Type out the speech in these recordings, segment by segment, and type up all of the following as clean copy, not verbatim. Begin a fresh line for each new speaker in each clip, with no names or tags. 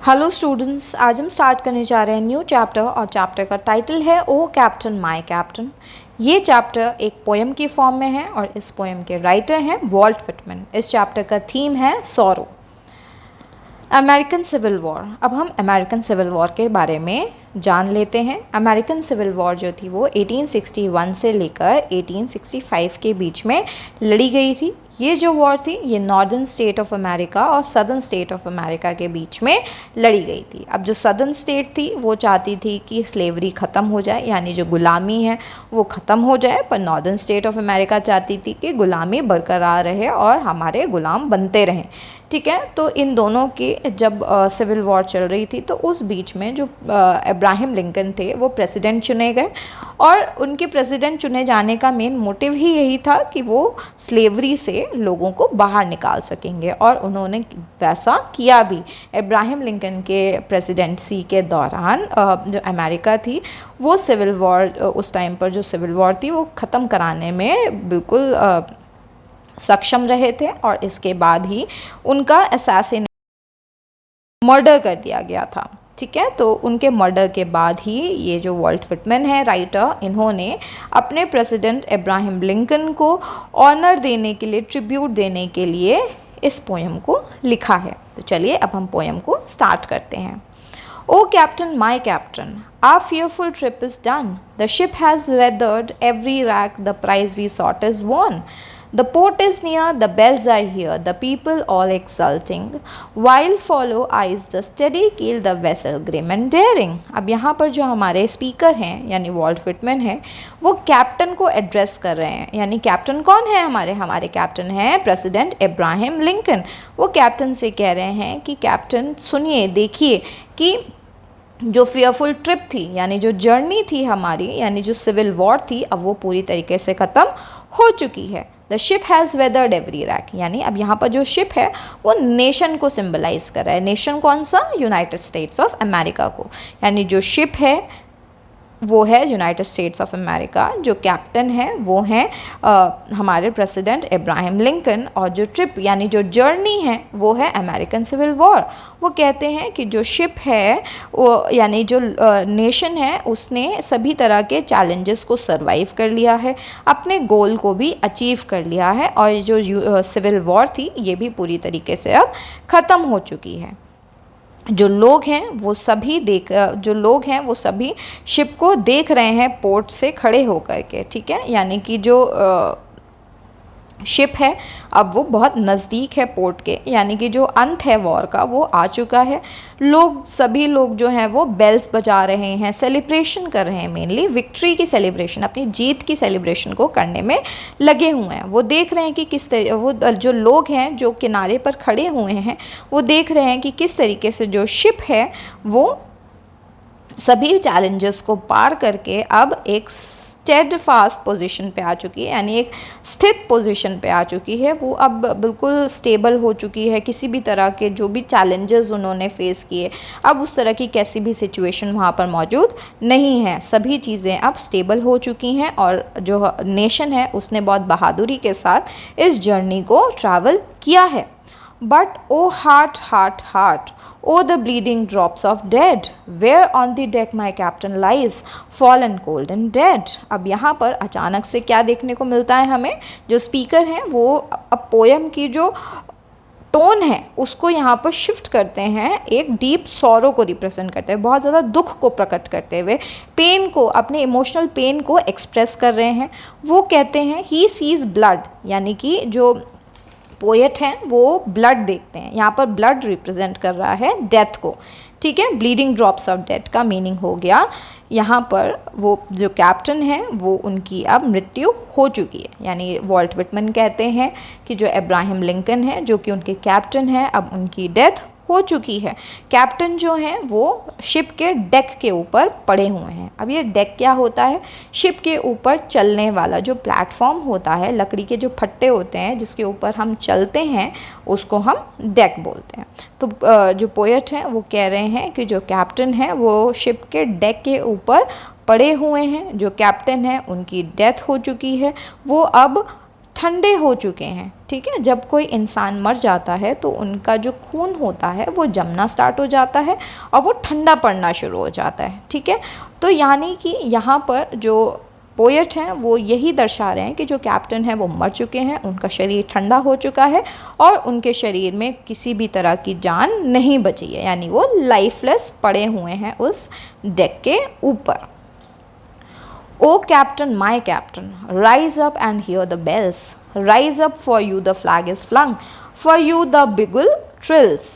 Hello students, आज हम start करने जा रहे हैं न्यू चैप्टर और चैप्टर का टाइटल है ओ कैप्टन माय कैप्टन। ये चैप्टर एक पोएम की फॉर्म में है और इस पोएम के राइटर हैं वॉल्ट व्हिटमैन। इस चैप्टर का थीम है सॉरो। American civil war. अब हम अमेरिकन सिविल वॉर के बारे में जान लेते हैं। अमेरिकन सिविल वॉर जो थी वो 1861 से लेकर 1865 के बीच में लड़ी गई थी। ये जो वॉर थी ये नॉर्दर्न स्टेट ऑफ अमेरिका और सदर्न स्टेट ऑफ अमेरिका के बीच में लड़ी गई थी। अब जो सदर्न स्टेट थी वो चाहती थी कि स्लेवरी ख़त्म हो जाए, यानी जो गुलामी है वो ख़त्म हो जाए, पर नॉर्दर्न स्टेट ऑफ अमेरिका चाहती थी कि गुलामी बरकरार रहे और हमारे गुलाम बनते रहें। ठीक है, तो इन दोनों की जब सिविल वॉर चल रही थी तो उस बीच में जो अब्राहम लिंकन थे वो प्रेसिडेंट चुने गए और उनके प्रेसिडेंट चुने जाने का मेन मोटिव ही यही था कि वो स्लेवरी से लोगों को बाहर निकाल सकेंगे और उन्होंने वैसा किया भी। अब्राहम लिंकन के प्रेसिडेंसी के दौरान जो अमेरिका थी वो सिविल वॉर, उस टाइम पर जो सिविल वॉर थी वो ख़त्म कराने में बिल्कुल सक्षम रहे थे और इसके बाद ही उनका असैसिनेशन, मर्डर कर दिया गया था। ठीक है, तो उनके मर्डर के बाद ही ये जो वॉल्ट व्हिटमैन है राइटर, इन्होंने अपने प्रेसिडेंट अब्राहम लिंकन को ऑनर देने के लिए, ट्रिब्यूट देने के लिए इस पोएम को लिखा है। तो चलिए अब हम पोएम को स्टार्ट करते हैं। O Captain, my Captain, our fearful trip is done. The ship has weathered every rack, the prize we sought is won. The port is near, the bells I hear, the people all exulting, while follow eyes the steady keel, the vessel grim and daring. अब यहाँ पर जो हमारे speaker हैं यानी vault Whitman है वो captain को एड्रेस कर रहे हैं। यानी कैप्टन कौन है? हमारे कैप्टन हैं प्रेसिडेंट अब्राहम लिंकन। वो कैप्टन से कह रहे हैं कि कैप्टन सुनिए, देखिए कि जो फियरफुल ट्रिप थी यानी जो जर्नी थी हमारी, यानी जो सिविल वॉर थी, अब वो पूरी तरीके से ख़त्म हो चुकी है। The ship has weathered every rack, यानी अब यहाँ पर जो शिप है वो नेशन को सिम्बलाइज कर रहा है। नेशन कौन सा? यूनाइटेड स्टेट्स ऑफ अमेरिका को। यानी जो शिप है वो है यूनाइटेड स्टेट्स ऑफ अमेरिका, जो कैप्टन है वो हैं हमारे प्रेसिडेंट अब्राहम लिंकन, और जो ट्रिप यानी जो जर्नी है वो है अमेरिकन सिविल वॉर। वो कहते हैं कि जो शिप है वो यानी जो नेशन है उसने सभी तरह के चैलेंजेस को सरवाइव कर लिया है, अपने गोल को भी अचीव कर लिया है और जो सिविल वॉर थी ये भी पूरी तरीके से अब ख़त्म हो चुकी है। जो लोग हैं वो सभी शिप को देख रहे हैं पोर्ट से खड़े होकर के। ठीक है, यानी कि जो शिप है अब वो बहुत नज़दीक है पोर्ट के, यानी कि जो अंत है वॉर का वो आ चुका है। सभी लोग जो हैं वो बेल्स बजा रहे हैं, सेलिब्रेशन कर रहे हैं, मेनली विक्ट्री की सेलिब्रेशन, अपनी जीत की सेलिब्रेशन को करने में लगे हुए हैं। वो देख रहे हैं कि वो जो लोग हैं जो किनारे पर खड़े हुए हैं वो देख रहे हैं कि किस तरीके से जो शिप है वो सभी चैलेंजेस को पार करके अब एक स्टेडफास्ट पोजीशन पे आ चुकी है, यानी एक स्थित पोजीशन पे आ चुकी है। वो अब बिल्कुल स्टेबल हो चुकी है। किसी भी तरह के जो भी चैलेंजेस उन्होंने फेस किए, अब उस तरह की कैसी भी सिचुएशन वहाँ पर मौजूद नहीं है। सभी चीज़ें अब स्टेबल हो चुकी हैं और जो नेशन है उसने बहुत बहादुरी के साथ इस जर्नी को ट्रैवल किया है। But oh heart, heart, heart, oh the bleeding drops of dead, where on the deck my captain lies, fallen cold and dead. अब यहाँ पर अचानक से क्या देखने को मिलता है हमें? जो स्पीकर हैं वो अब पोएम की जो टोन है उसको यहाँ पर शिफ्ट करते हैं, एक डीप सॉरो को रिप्रेजेंट करते हैं, बहुत ज़्यादा दुख को प्रकट करते हुए, पेन को, अपने इमोशनल पेन को एक्सप्रेस कर रहे हैं। वो कहते हैं ही सीज ब्लड, यानी कि जो पोएट हैं वो ब्लड देखते हैं। यहाँ पर ब्लड रिप्रेजेंट कर रहा है डेथ को। ठीक है, ब्लीडिंग ड्रॉप्स ऑफ डेथ का मीनिंग हो गया यहाँ पर वो जो कैप्टन है वो उनकी अब मृत्यु हो चुकी है। यानी वॉल्ट व्हिटमैन कहते हैं कि जो अब्राहम लिंकन है जो कि उनके कैप्टन है, अब उनकी डेथ हो चुकी है। कैप्टन जो हैं वो शिप के डेक के ऊपर पड़े हुए हैं। अब ये डेक क्या होता है? शिप के ऊपर चलने वाला जो प्लेटफॉर्म होता है, लकड़ी के जो फट्टे होते हैं जिसके ऊपर हम चलते हैं उसको हम डेक बोलते हैं। तो जो पोएट हैं वो कह रहे हैं कि जो कैप्टन है वो शिप के डेक के ऊपर पड़े हुए हैं। जो कैप्टन है उनकी डेथ हो चुकी है, वो अब ठंडे हो चुके हैं। ठीक है, जब कोई इंसान मर जाता है तो उनका जो खून होता है वो जमना स्टार्ट हो जाता है और वो ठंडा पड़ना शुरू हो जाता है। ठीक है, तो यानी कि यहाँ पर जो पोएट हैं वो यही दर्शा रहे हैं कि जो कैप्टन है वो मर चुके हैं, उनका शरीर ठंडा हो चुका है और उनके शरीर में किसी भी तरह की जान नहीं बची है, यानी वो लाइफलेस पड़े हुए हैं उस डेक के ऊपर। O Captain, my Captain, rise up and hear the bells. Rise up, for you the flag is flung. For you the bugle trills.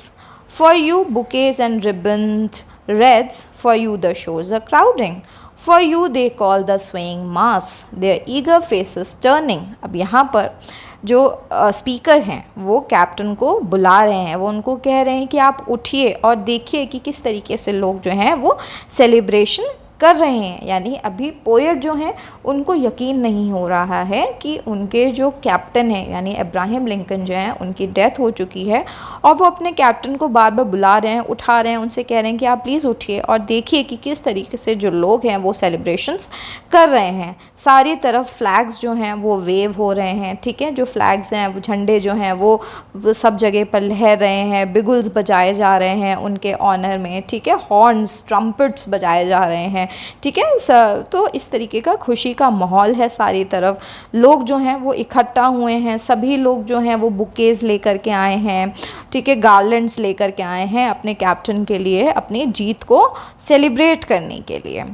For you bouquets and ribboned reds. For you the shores are crowding. For you they call the swaying mass. Their eager faces turning. अब यहाँ पर जो speaker हैं वो captain को बुला रहे हैं, वो उनको कह रहे हैं कि आप उठिए और देखिए कि किस तरीके से लोग जो हैं वो सेलिब्रेशन कर रहे हैं। यानी अभी पोएट जो हैं उनको यकीन नहीं हो रहा है कि उनके जो कैप्टन हैं यानी अब्राहम लिंकन जो हैं उनकी डेथ हो चुकी है और वो अपने कैप्टन को बार बार बुला रहे हैं, उठा रहे हैं, उनसे कह रहे हैं कि आप प्लीज़ उठिए और देखिए कि किस तरीके से जो लोग हैं वो सेलिब्रेशंस कर रहे हैं। सारी तरफ फ्लैग्स जो हैं वो वेव हो रहे हैं। ठीक है, जो फ्लैग्स हैं वो झंडे जो हैं वो सब जगह पर लहर रहे हैं, बिगुल्स बजाए जा रहे हैं उनके ऑनर में। ठीक है, हॉर्न्स, ट्रम्पेट्स बजाए जा रहे हैं। ठीक है, तो इस तरीके का खुशी का माहौल है सारी तरफ। लोग जो हैं वो इकट्ठा हुए हैं, सभी लोग जो हैं वो बुकेज लेकर के आए हैं। ठीक है, गार्लैंड्स लेकर के आए हैं अपने कैप्टन के लिए, अपनी जीत को सेलिब्रेट करने के लिए।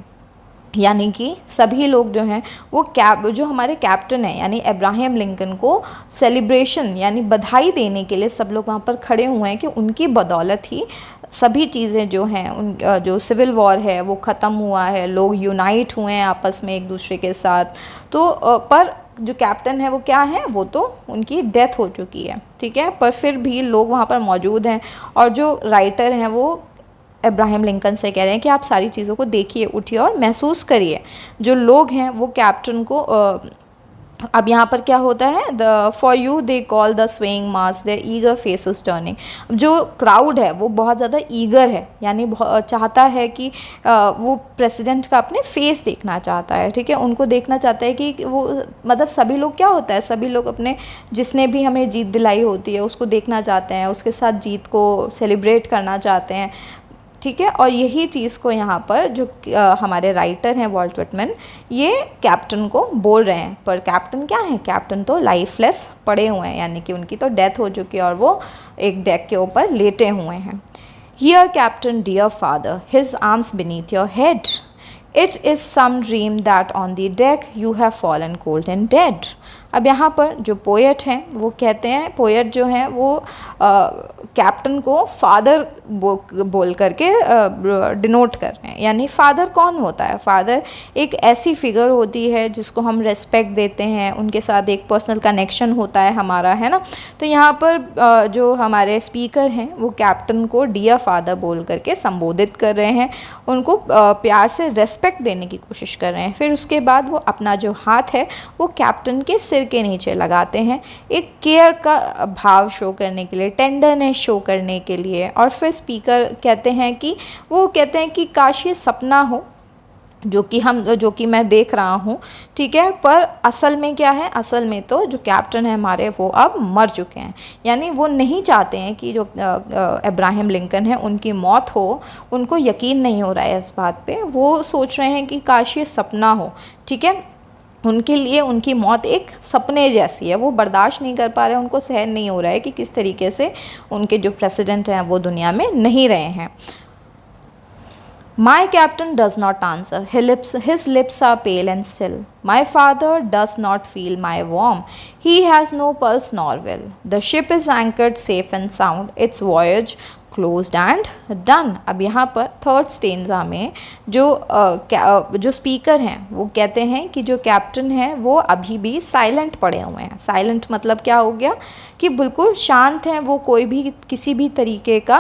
यानी कि सभी लोग जो हैं वो जो हमारे कैप्टन हैं यानी अब्राहम लिंकन को सेलिब्रेशन यानी बधाई देने के लिए सब लोग वहाँ पर खड़े हुए हैं कि उनकी बदौलत ही सभी चीज़ें जो हैं उन जो सिविल वॉर है वो ख़त्म हुआ है, लोग यूनाइट हुए हैं आपस में एक दूसरे के साथ। तो पर जो कैप्टन है वो क्या है, वो तो उनकी डेथ हो चुकी है। ठीक है, पर फिर भी लोग वहाँ पर मौजूद हैं और जो राइटर हैं वो अब्राहम लिंकन से कह रहे हैं कि आप सारी चीज़ों को देखिए, उठिए और महसूस करिए। जो लोग हैं वो कैप्टन को अब यहाँ पर क्या होता है, the for you they call the swaying mass their eager faces turning. जो क्राउड है वो बहुत ज़्यादा ईगर है, यानी चाहता है कि वो प्रेसिडेंट का अपने फेस देखना चाहता है। ठीक है, उनको देखना चाहता है कि वो मतलब सभी लोग क्या होता है, सभी लोग अपने जिसने भी हमें जीत दिलाई होती है उसको देखना चाहते हैं, उसके साथ जीत को सेलिब्रेट करना चाहते हैं। ठीक है, और यही चीज़ को यहाँ पर जो हमारे राइटर हैं वॉल्ट विटमैन ये कैप्टन को बोल रहे हैं। पर कैप्टन क्या है, कैप्टन तो लाइफलेस पड़े हुए हैं, यानी कि उनकी तो डेथ हो चुकी है और वो एक डेक के ऊपर लेटे हुए हैं। Here captain dear father, his arms beneath your head, it is some dream that on the deck you have fallen cold and dead. अब यहाँ पर जो पोएट हैं वो कहते हैं, पोएट जो हैं वो कैप्टन को फादर बोल करके डिनोट कर रहे हैं। यानी फ़ादर कौन होता है, फ़ादर एक ऐसी फिगर होती है जिसको हम रेस्पेक्ट देते हैं, उनके साथ एक पर्सनल कनेक्शन होता है हमारा, है ना। तो यहाँ पर जो हमारे स्पीकर हैं वो कैप्टन को डियर फादर बोल करके संबोधित कर रहे हैं, उनको प्यार से रेस्पेक्ट देने की कोशिश कर रहे हैं। फिर उसके बाद वो अपना जो हाथ है वो कैप्टन के सिर के नीचे लगाते हैं, एक केयर का भाव शो करने के लिए, टेंडरनेस शो करने के लिए। और फिर स्पीकर कहते हैं कि वो कहते हैं कि काश ये सपना हो जो कि मैं देख रहा हूँ। ठीक है, पर असल में क्या है, असल में तो जो कैप्टन है हमारे वो अब मर चुके हैं। यानी वो नहीं चाहते हैं कि जो अब्राहम लिंकन है उनकी मौत हो, उनको यकीन नहीं हो रहा है इस बात पे। वो सोच रहे हैं कि काश ये सपना हो। ठीक है, उनके लिए उनकी मौत एक सपने जैसी है, वो बर्दाश्त नहीं कर पा रहे, उनको सहन नहीं हो रहा है कि किस तरीके से उनके जो प्रेसिडेंट हैं वो दुनिया में नहीं रहे हैं। My captain does not answer. His lips are pale and still. My father does not feel my warmth. He has no pulse nor will. The ship is anchored safe and sound. Its voyage closed and done. अब यहाँ पर third stanza में जो speaker हैं वो कहते हैं कि जो कैप्टन है वो अभी भी साइलेंट पड़े हुए हैं। साइलेंट मतलब क्या हो गया कि बिल्कुल शांत हैं, वो कोई भी किसी भी तरीके का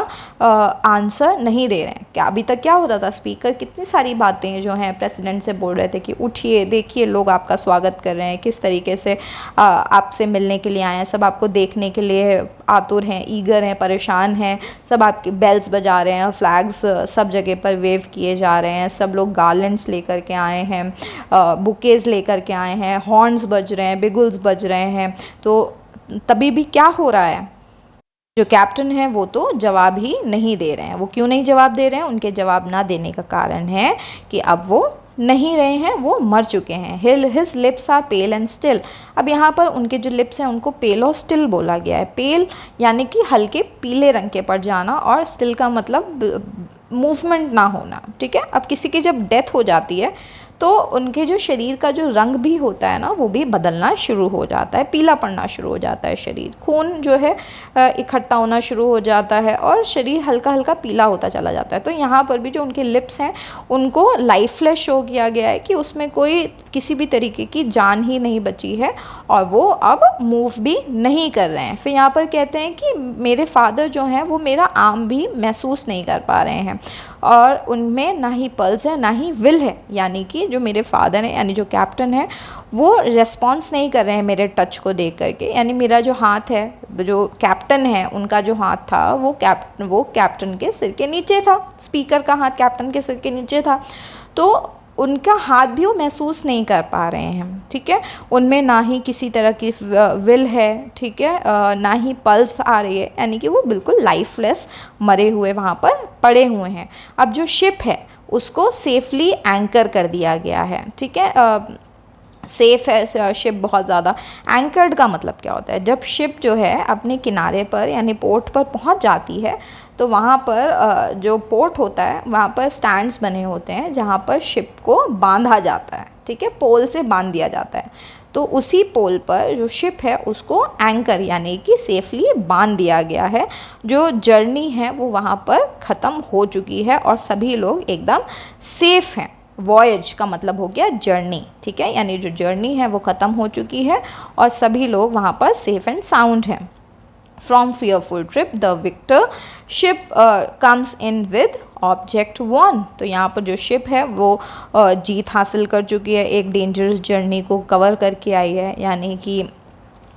आंसर नहीं दे रहे हैं। क्या अभी तक क्या हो रहा था, स्पीकर कितनी सारी बातें जो हैं प्रेसिडेंट से बोल रहे थे कि उठिए, देखिए लोग आपका स्वागत कर रहे हैं, किस तरीके से आपसे मिलने के लिए आए हैं, सब आपको देखने के लिए आतुर हैं, ईगर हैं, परेशान हैं, सब आपकी बेल्स बजा रहे हैं, फ्लैग्स सब जगह पर वेव किए जा रहे हैं, सब लोग गार्लेंड्स लेकर के आए हैं, बुकेज़ लेकर के आए हैं, हॉर्न्स बज रहे हैं, बिगुल्स बज रहे हैं। तो तभी भी क्या हो रहा है, जो कैप्टन है वो तो जवाब ही नहीं दे रहे हैं। वो क्यों नहीं जवाब दे रहे हैं? उनके जवाब ना देने का कारण है कि अब वो नहीं रहे हैं, वो मर चुके हैं। His lips are pale and still. अब यहाँ पर उनके जो लिप्स हैं उनको पेल और स्टिल बोला गया है। पेल यानी कि हल्के पीले रंग के पड़ जाना, और स्टिल का मतलब मूवमेंट ना होना, ठीक है। अब किसी की जब डेथ हो जाती है तो उनके जो शरीर का जो रंग भी होता है ना, वो भी बदलना शुरू हो जाता है, पीला पड़ना शुरू हो जाता है शरीर, खून जो है इकट्ठा होना शुरू हो जाता है और शरीर हल्का हल्का पीला होता चला जाता है। तो यहाँ पर भी जो उनके लिप्स हैं उनको लाइफलेस शो किया गया है कि उसमें कोई किसी भी तरीके की जान ही नहीं बची है और वो अब मूव भी नहीं कर रहे हैं। फिर यहाँ पर कहते हैं कि मेरे फादर जो हैं वो मेरा आर्म भी महसूस नहीं कर पा रहे हैं और उनमें ना ही पल्स है ना ही विल है, यानी कि जो मेरे फादर हैं यानी जो कैप्टन है वो रेस्पॉन्स नहीं कर रहे हैं मेरे टच को देख करके। यानी मेरा जो हाथ है, जो कैप्टन है उनका जो हाथ था वो कैप्टन के सिर के नीचे था, स्पीकर का हाथ कैप्टन के सिर के नीचे था, तो उनका हाथ भी वो महसूस नहीं कर पा रहे हैं, ठीक है। उनमें ना ही किसी तरह की विल है, ठीक है, ना ही पल्स आ रही है, यानी कि वो बिल्कुल लाइफलेस मरे हुए वहाँ पर पड़े हुए हैं। अब जो शिप है उसको सेफली एंकर कर दिया गया है, ठीक है। सेफ है शिप बहुत ज़्यादा। एंकर्ड का मतलब क्या होता है? जब शिप जो है अपने किनारे पर यानी पोर्ट पर पहुंच जाती है तो वहाँ पर जो पोर्ट होता है वहाँ पर स्टैंड्स बने होते हैं जहाँ पर शिप को बांधा जाता है, ठीक है, पोल से बांध दिया जाता है। तो उसी पोल पर जो शिप है उसको एंकर यानी कि सेफली बांध दिया गया है। जो जर्नी है वो वहाँ पर ख़त्म हो चुकी है और सभी लोग एकदम सेफ हैं। वॉयज का मतलब हो गया जर्नी, ठीक है, यानी जो जर्नी है वो ख़त्म हो चुकी है और सभी लोग वहाँ पर सेफ एंड साउंड हैं। From fearful trip the victor ship comes in with object won. तो यहाँ पर जो शिप है वो जीत हासिल कर चुकी है, एक डेंजरस जर्नी को कवर करके आई है, यानी कि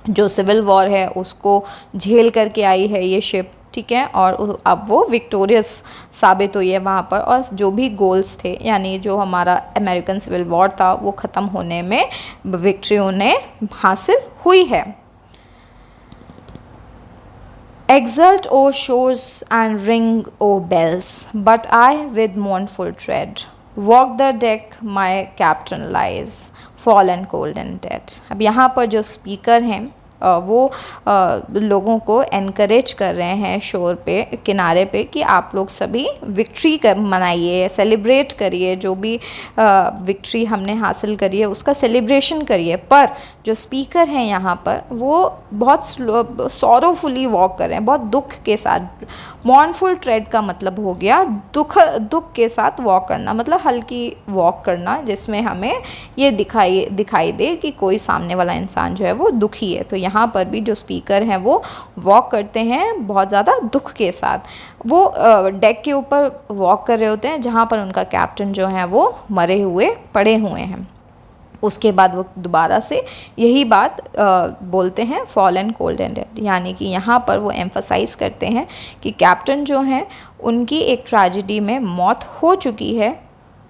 जो सिविल वॉर है उसको झेल करके आई है ये शिप, ठीक है। और अब वो विक्टोरियस साबित हुई है वहाँ पर और जो भी गोल्स थे यानी जो हमारा अमेरिकन सिविल वॉर था वो ख़त्म होने में विक्ट्री उन्हें हासिल हुई है। Exult, O shores, and ring, O bells, but I, with mournful tread, walk the deck, my captain lies, fallen cold and dead। अब यहाँ पर जो स्पीकर हैं वो लोगों को एनकरेज कर रहे हैं शोर पे, किनारे पे, कि आप लोग सभी विक्ट्री मनाइए, सेलिब्रेट करिए, जो भी विक्ट्री हमने हासिल करी है उसका सेलिब्रेशन करिए। पर जो स्पीकर हैं यहाँ पर वो बहुत सॉरोफुली वॉक कर रहे हैं, बहुत दुख के साथ। मॉर्नफुल ट्रेड का मतलब हो गया दुख के साथ वॉक करना, मतलब हल्की वॉक करना जिसमें हमें ये दिखाई दे कि कोई सामने वाला इंसान जो है वो दुखी है। तो यहाँ पर भी जो स्पीकर हैं वो वॉक करते हैं बहुत ज़्यादा दुख के साथ। वो डेक के ऊपर वॉक कर रहे होते हैं जहाँ पर उनका कैप्टन जो है वो मरे हुए पड़े हुए हैं। उसके बाद वो दोबारा से यही बात बोलते हैं, फॉलन कोल्ड एंड डेड, यानी कि यहाँ पर वो एम्फसाइज़ करते हैं कि कैप्टन जो हैं उनकी एक ट्रेजेडी में मौत हो चुकी है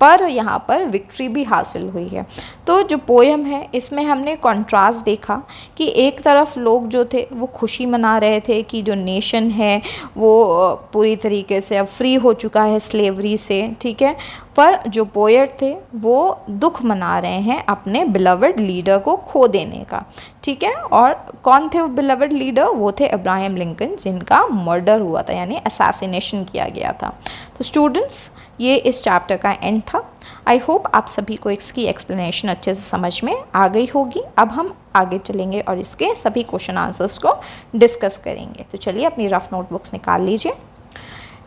पर यहाँ पर विक्ट्री भी हासिल हुई है। तो जो पोएम है इसमें हमने कॉन्ट्रास्ट देखा कि एक तरफ लोग जो थे वो खुशी मना रहे थे कि जो नेशन है वो पूरी तरीके से अब फ्री हो चुका है स्लेवरी से, ठीक है, पर जो पोएट थे वो दुख मना रहे हैं अपने बिलवड लीडर को खो देने का, ठीक है। और कौन थे वो बिलवड लीडर? वो थे अब्राहम लिंकन, जिनका मर्डर हुआ था यानी असैसिनेशन किया गया था। तो स्टूडेंट्स ये इस चैप्टर का एंड था। आई होप आप सभी को इसकी एक्सप्लेनेशन अच्छे से समझ में आ गई होगी। अब हम आगे चलेंगे और इसके सभी क्वेश्चन आंसर्स को डिस्कस करेंगे। तो चलिए अपनी रफ नोटबुक्स निकाल लीजिए।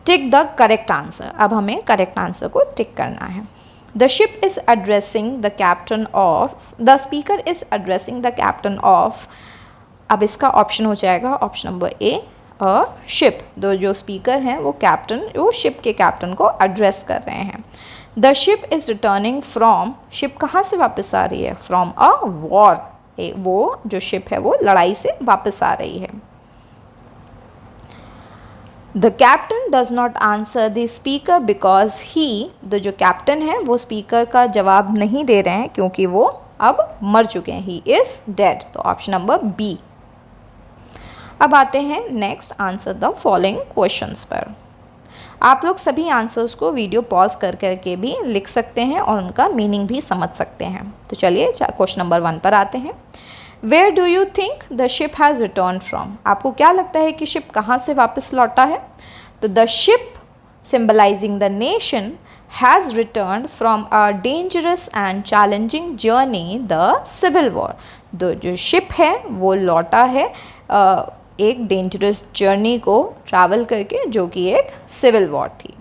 Tick the correct answer. अब हमें करेक्ट आंसर को टिक करना है। The ship is addressing the captain of, the speaker is addressing the captain of. अब इसका ऑप्शन हो जाएगा ऑप्शन नंबर ए, शिप। जो स्पीकर हैं वो कैप्टन, वो शिप के कैप्टन को एड्रेस कर रहे हैं। The ship is returning from, ship कहाँ से वापस आ रही है? फ्रॉम अ वॉर, वो जो शिप है वो लड़ाई से वापस आ रही है। The captain does not answer the speaker because he, जो कैप्टन है वो स्पीकर का जवाब नहीं दे रहे हैं क्योंकि वो अब मर चुके हैं, ही इज़ डेड। तो ऑप्शन नंबर बी। अब आते हैं next, answer the following questions पर। आप लोग सभी आंसर्स को वीडियो पॉज कर करके भी लिख सकते हैं और उनका मीनिंग भी समझ सकते हैं। तो चलिए क्वेश्चन नंबर 1 पर आते हैं। Where do you think the ship has return from? आपको क्या लगता है कि शिप कहाँ से वापस लौटा है? तो the ship symbolising the nation has return from a dangerous and challenging journey, the civil war. जो शिप है वो लौटा है एक डेंजरस जर्नी को ट्रैवल करके, जो कि एक सिविल वॉर थी।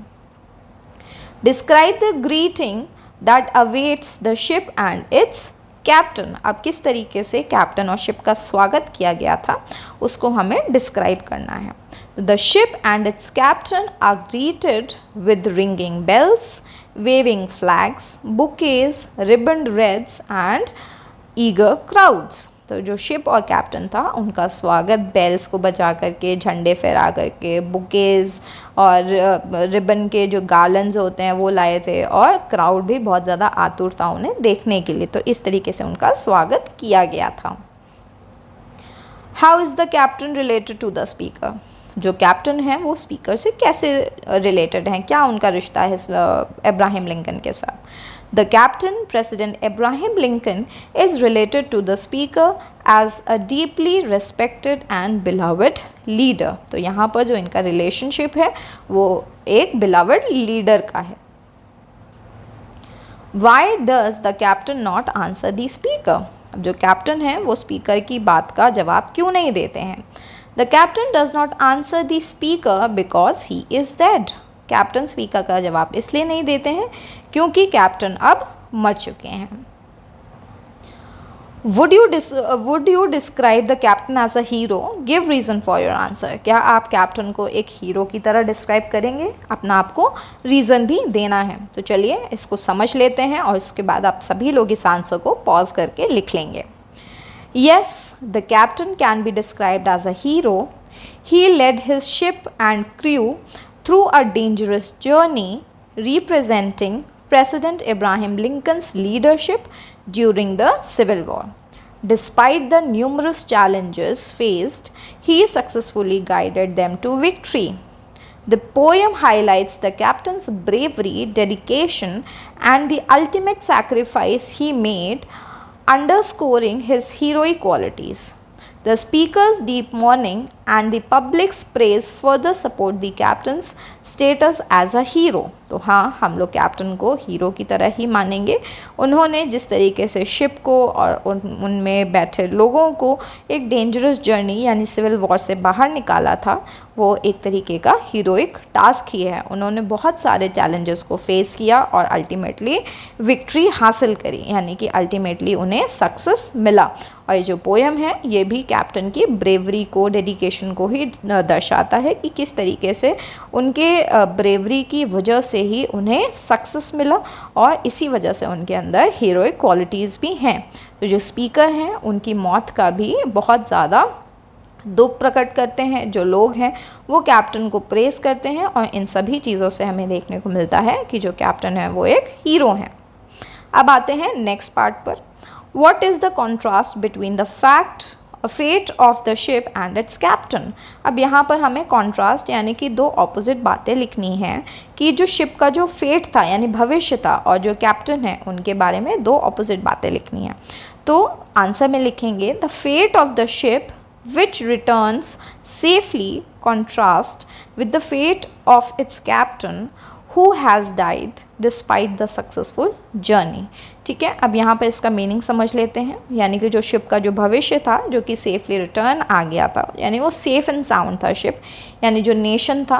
Describe the greeting that awaits the ship and its captain. अब किस तरीके से कैप्टन और शिप का स्वागत किया गया था उसको हमें डिस्क्राइब करना है। The ship and its captain are greeted with ringing bells, waving flags, bouquets, ribbon reds and eager crowds. तो जो शिप और कैप्टन था उनका स्वागत बेल्स को बजा करके, झंडे फहरा करके, बुकेज और रिबन के जो गार्लैंड्स होते हैं वो लाए थे, और क्राउड भी बहुत ज़्यादा आतुर था उन्हें देखने के लिए। तो इस तरीके से उनका स्वागत किया गया था। How is the captain related to the speaker? जो कैप्टन है वो स्पीकर से कैसे रिलेटेड हैं, क्या उनका रिश्ता है अब्राहम लिंकन के साथ? The captain, President Abraham Lincoln, is related to the speaker as a deeply respected and beloved leader. तो यहाँ पर जो इनका रिलेशनशिप है वो एक beloved leader का है। Why does the captain not answer the speaker? अब जो कैप्टन है वो स्पीकर की बात का जवाब क्यों नहीं देते हैं? The captain does not answer the speaker because he is dead. Captain speaker का जवाब इसलिए नहीं देते हैं क्योंकि कैप्टन अब मर चुके हैं। Would you describe the captain as a hero? Give reason for your answer. क्या आप कैप्टन को एक हीरो की तरह डिस्क्राइब करेंगे? अपना आपको रीज़न भी देना है। तो चलिए इसको समझ लेते हैं और इसके बाद आप सभी लोग इस आंसर को पॉज करके लिख लेंगे। Yes, the captain can be described as a hero. He led his ship and crew through a dangerous journey, representing President Abraham Lincoln's leadership during the Civil War. Despite the numerous challenges faced, he successfully guided them to victory. The poem highlights the captain's bravery, dedication, and the ultimate sacrifice he made, underscoring his heroic qualities. The speaker's deep mourning and the public's praise further support the captain's status as a hero. तो हाँ, हम लोग captain को hero की तरह ही मानेंगे। उन्होंने जिस तरीके से शिप को और उनमें बैठे लोगों को एक डेंजरस जर्नी यानी सिविल वॉर से बाहर निकाला था, वो एक तरीके का हीरोइक टास्क ही है। उन्होंने बहुत सारे चैलेंजेस को फेस किया और अल्टीमेटली विक्ट्री हासिल करी, यानी कि अल्टीमेटली उन्हें सक्सेस मिला। और ये जो पोएम है ये भी कैप्टन की ब्रेवरी को, डेडिकेशन को ही दर्शाता है कि किस तरीके से उनके ब्रेवरी की वजह से ही उन्हें सक्सेस मिला और इसी वजह से उनके अंदर हीरोइक क्वालिटीज़ भी हैं। तो जो स्पीकर हैं उनकी मौत का भी बहुत ज़्यादा दुख प्रकट करते हैं जो लोग हैं, वो कैप्टन को प्रेस करते हैं और इन सभी चीज़ों से हमें देखने को मिलता है कि जो कैप्टन है वो एक हीरो हैं। अब आते हैं नेक्स्ट पार्ट पर। What is the contrast between the fate of the ship and its captain? अब यहाँ पर हमें कॉन्ट्रास्ट यानी कि दो ऑपोजिट बातें लिखनी हैं कि जो शिप का जो फेट था यानी भविष्य था और जो कैप्टन है उनके बारे में दो ऑपोजिट बातें लिखनी हैं। तो आंसर में लिखेंगे the fate of the ship which returns safely contrast with the fate of its captain who has died despite the successful journey। ठीक है, अब यहाँ पर इसका मीनिंग समझ लेते हैं। यानी कि जो शिप का जो भविष्य था जो कि सेफली रिटर्न आ गया था, यानी वो सेफ़ एंड साउंड था शिप, यानी जो नेशन था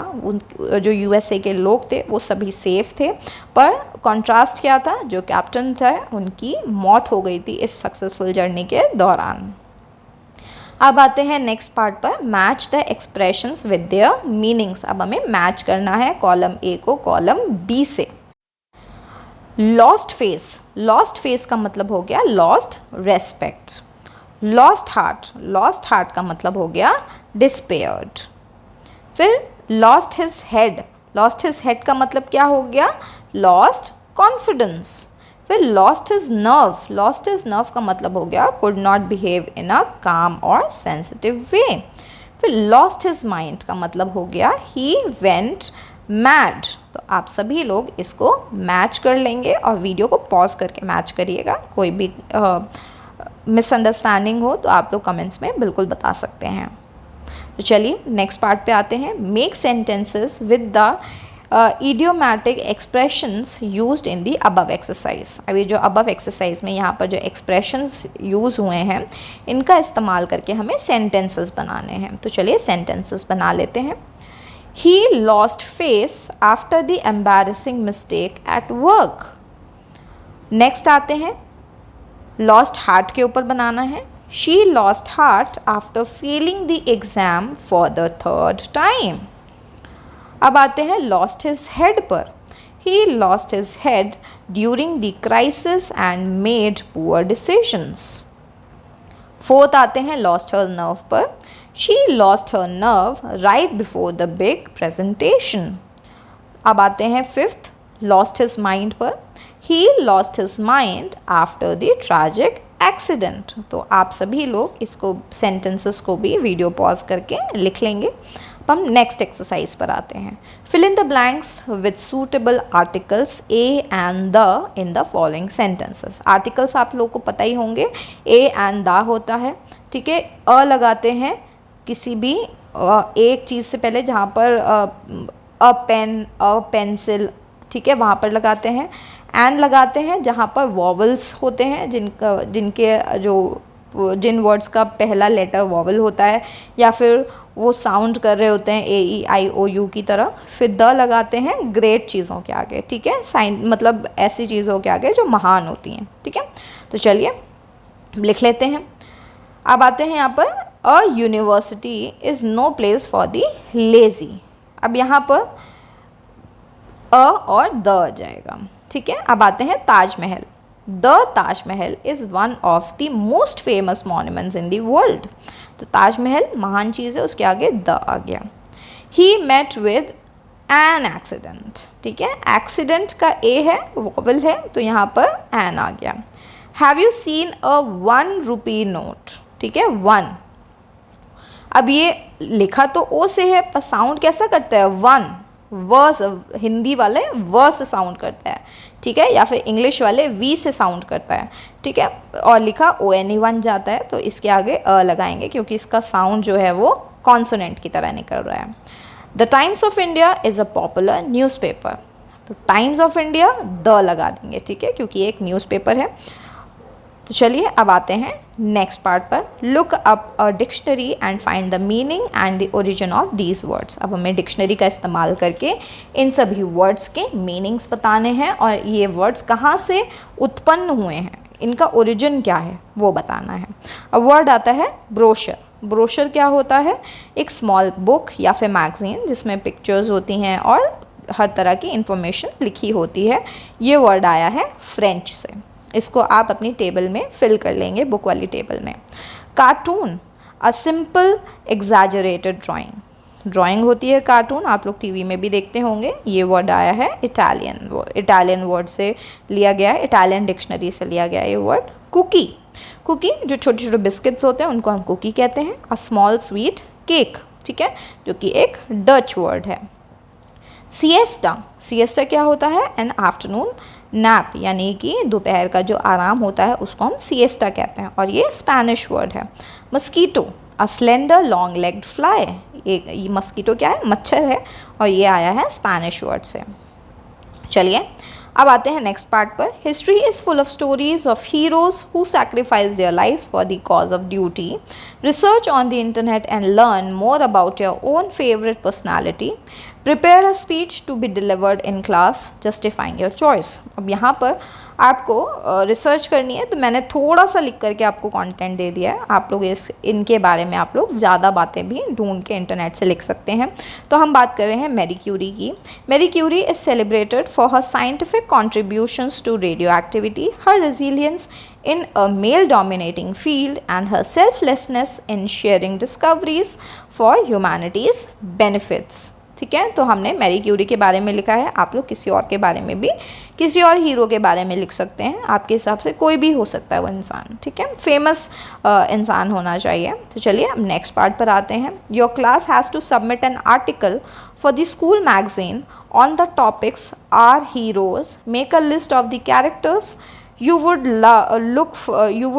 जो यूएसए के लोग थे वो सभी सेफ़ थे। पर कॉन्ट्रास्ट क्या था, जो कैप्टन था उनकी मौत हो गई थी इस सक्सेसफुल जर्नी के दौरान। अब आते हैं नेक्स्ट पार्ट पर, match the expressions with their meanings. अब हमें मैच करना है कॉलम ए को कॉलम बी से। लॉस्ट फेस का मतलब हो गया लॉस्ट रेस्पेक्ट। लॉस्ट हार्ट का मतलब हो गया डिस्पेयर्ड। फिर लॉस्ट हिज हेड का मतलब क्या हो गया लॉस्ट कॉन्फिडेंस। फिर लॉस्ट हिज नर्व का मतलब हो गया कुड नॉट बिहेव इन अ काम और सेंसिटिव वे। फिर लॉस्ट हिज माइंड का मतलब हो गया ही वेंट मैड। तो आप सभी लोग इसको मैच कर लेंगे और वीडियो को पॉज करके मैच करिएगा। कोई भी मिसअंडरस्टैंडिंग हो तो आप लोग कमेंट्स में बिल्कुल बता सकते हैं। तो चलिए नेक्स्ट पार्ट पे आते हैं। Make sentences with the idiomatic expressions used in the above exercise। अभी जो above exercise में यहाँ पर जो expressions यूज़ हुए हैं इनका इस्तेमाल करके हमें sentences बनाने हैं। तो चलिए sentences बना लेते हैं। He lost face after the embarrassing mistake at work। Next आते हैं lost heart के ऊपर बनाना है। She lost heart after failing the exam for the third time। अब आते हैं लॉस्ट हिज हेड पर। He lost his head during the crisis and made poor decisions. Fourth आते हैं लॉस्ट हर नर्व पर। She lost her nerve right before the big presentation. अब आते हैं फिफ्थ लॉस्ट हिज माइंड पर। He lost his mind after the tragic accident. तो आप सभी लोग इसको सेंटेंसेस को भी वीडियो पॉज करके लिख लेंगे। अब हम नेक्स्ट एक्सरसाइज पर आते हैं। Fill in the blanks with suitable articles a and the in the following sentences. Articles आप लोग को पता ही होंगे, ए एंड द होता है, ठीक है। अ लगाते हैं किसी भी एक चीज़ से पहले, जहाँ पर अ पेन, अ पेंसिल, ठीक है, वहाँ पर लगाते हैं। एंड लगाते हैं जहाँ पर वॉवल्स होते हैं, जिन वर्ड्स का पहला लेटर वॉवल होता है या फिर वो साउंड कर रहे होते हैं ए ई आई ओ यू की तरह। फिर द लगाते हैं ग्रेट चीज़ों के आगे, ठीक है, साइन मतलब ऐसी चीज़ों के आगे जो महान होती हैं, ठीक है। तो चलिए लिख लेते हैं। अब आते हैं यहाँ पर a university is no place for the lazy. अब यहाँ पर अ और द आ जाएगा, ठीक है। अब आते हैं Taj Mahal. The Taj Mahal is one of the most famous monuments in the world. तो ताजमहल महान चीज़ है, उसके आगे द आ गया। He met with an accident, ठीक है, एक्सीडेंट का ए है, वोवल है, तो यहाँ पर एन आ गया। Have you seen a 1 rupee note, ठीक है, 1। अब ये लिखा तो ओ से है पर साउंड कैसा करता है, 1 वर्स, हिंदी वाले व से साउंड करता है, ठीक है, या फिर इंग्लिश वाले वी से साउंड करता है, ठीक है, और लिखा ओ एन ई 1 जाता है, तो इसके आगे अ लगाएंगे क्योंकि इसका साउंड जो है वो कॉन्सोनेंट की तरह निकल रहा है। The times of India is a popular newspaper. तो टाइम्स ऑफ इंडिया द लगा देंगे, ठीक है, क्योंकि एक न्यूज़पेपर है। तो चलिए अब आते हैं नेक्स्ट पार्ट पर। Look up a dictionary and find the meaning and the origin of these words. अब हमें डिक्शनरी का इस्तेमाल करके इन सभी वर्ड्स के मीनिंग्स बताने हैं और ये वर्ड्स कहाँ से उत्पन्न हुए हैं, इनका ओरिजिन क्या है वो बताना है। अब वर्ड आता है ब्रोशर। ब्रोशर क्या होता है, एक स्मॉल बुक या फिर मैगजीन जिसमें पिक्चर्स होती हैं और हर तरह की इंफॉर्मेशन लिखी होती है। ये वर्ड आया है फ्रेंच से। इसको आप अपनी टेबल में फिल कर लेंगे, बुक वाली टेबल में। Cartoon, a simple exaggerated drawing होती है कार्टून, आप लोग टीवी में भी देखते होंगे। ये वर्ड आया है इटालियन वर्ड से लिया गया है, इटालियन डिक्शनरी से लिया गया है ये वर्ड। कुकी जो छोटे छोटे बिस्किट्स होते हैं उनको हम कुकी कहते हैं। अ स्मॉल स्वीट केक, ठीक है, जो कि एक डच वर्ड है। सिएस्टा क्या होता है, एन आफ्टरनून नैप, यानी कि दोपहर का जो आराम होता है उसको हम सिएस्टा कहते हैं और ये स्पेनिश वर्ड है। मस्कीटो, अ स्लेंडर लॉन्ग लेग्ड फ्लाई। ये मस्कीटो क्या है, मच्छर है, और ये आया है स्पेनिश वर्ड से। चलिए अब आते हैं नेक्स्ट पार्ट पर। History is full of stories of heroes who sacrifice their lives for the cause of duty. Research on the internet and learn more about your own favourite personality. Prepare a speech to be delivered in class justifying your choice. अब यहाँ पर आपको research करनी है तो मैंने थोड़ा सा लिख करके आपको कंटेंट दे दिया है, आप लोग इनके बारे में आप लोग ज़्यादा बातें भी ढूंढ के इंटरनेट से लिख सकते हैं। तो हम बात कर रहे हैं मैरी क्यूरी की। Marie Curie is celebrated for her scientific contributions to radioactivity, her resilience in a male dominating field and her selflessness in sharing discoveries for humanity's benefits। ठीक है, तो हमने मैरी क्यूरी के बारे में लिखा है, आप लोग किसी और के बारे में भी, किसी और हीरो के बारे में लिख सकते हैं, आपके हिसाब से कोई भी हो सकता है वो इंसान। ठीक है, फेमस इंसान होना चाहिए। तो चलिए अब नेक्स्ट पार्ट पर आते हैं। Your class has to submit an article for the school magazine on the topics our heroes, make a list of the characters you would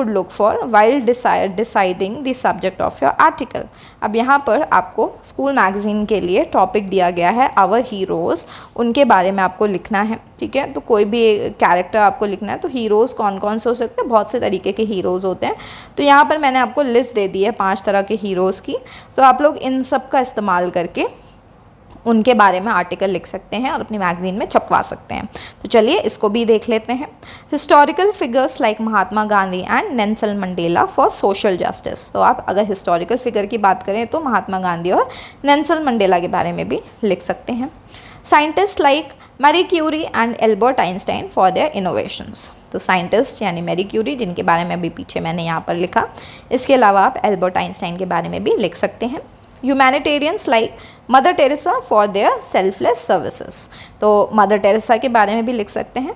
look for while deciding the subject of your article। अब यहाँ पर आपको school magazine के लिए topic दिया गया है our heroes, उनके बारे में आपको लिखना है। ठीक है, तो कोई भी कैरेक्टर आपको लिखना है। तो हीरोज़ कौन कौन से हो सकते हैं, बहुत से तरीके के हीरोज़ होते हैं। तो यहाँ पर मैंने आपको लिस्ट दे दी है 5 तरह के हीरोज़ की, तो आप लोग इन सब का इस्तेमाल करके उनके बारे में आर्टिकल लिख सकते हैं और अपनी मैगजीन में छपवा सकते हैं। तो चलिए इसको भी देख लेते हैं। Historical figures like Mahatma Gandhi and Nelson Mandela for social justice. तो आप अगर हिस्टोरिकल फिगर की बात करें तो महात्मा गांधी और नेल्सन मंडेला के बारे में भी लिख सकते हैं। Scientist like Marie Curie and Albert Einstein for their innovations. तो साइंटिस्ट यानी मैरी क्यूरी, जिनके बारे में अभी पीछे मैंने यहाँ पर लिखा, इसके अलावा आप एल्बर्ट आइंस्टाइन के बारे में भी लिख सकते हैं। Humanitarians like Mother Teresa for their selfless services. तो मदर टेरेसा के बारे में भी लिख सकते हैं।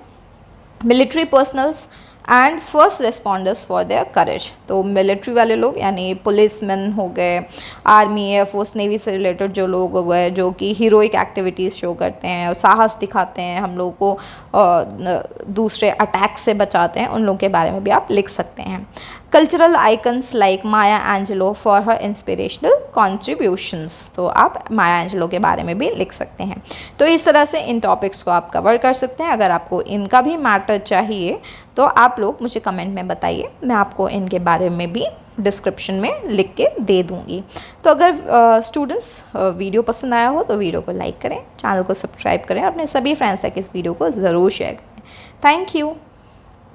Military personnels and first responders for their courage. तो मिलिट्री वाले लोग यानी पुलिसमैन हो गए, आर्मी, एयरफोर्स, नेवी से रिलेटेड जो लोग हो गए जो कि हीरोइक एक्टिविटीज़ शो करते हैं और साहस दिखाते हैं, हम लोगों को दूसरे अटैक से बचाते हैं, उन लोगों के बारे में भी आप लिख सकते हैं। Cultural icons like Maya Angelo for her inspirational contributions. तो आप माया एंजेलो के बारे में भी लिख सकते हैं। तो इस तरह से इन टॉपिक्स को आप कवर कर सकते हैं। अगर आपको इनका भी मैटर चाहिए तो आप लोग मुझे कमेंट में बताइए, मैं आपको इनके बारे में भी डिस्क्रिप्शन में लिख के दे दूँगी। तो अगर स्टूडेंट्स वीडियो पसंद आया हो तो वीडियो को लाइक करें, चैनल को सब्सक्राइब करें, अपने सभी फ्रेंड्स तक इस वीडियो को ज़रूर शेयर करें। Thank you.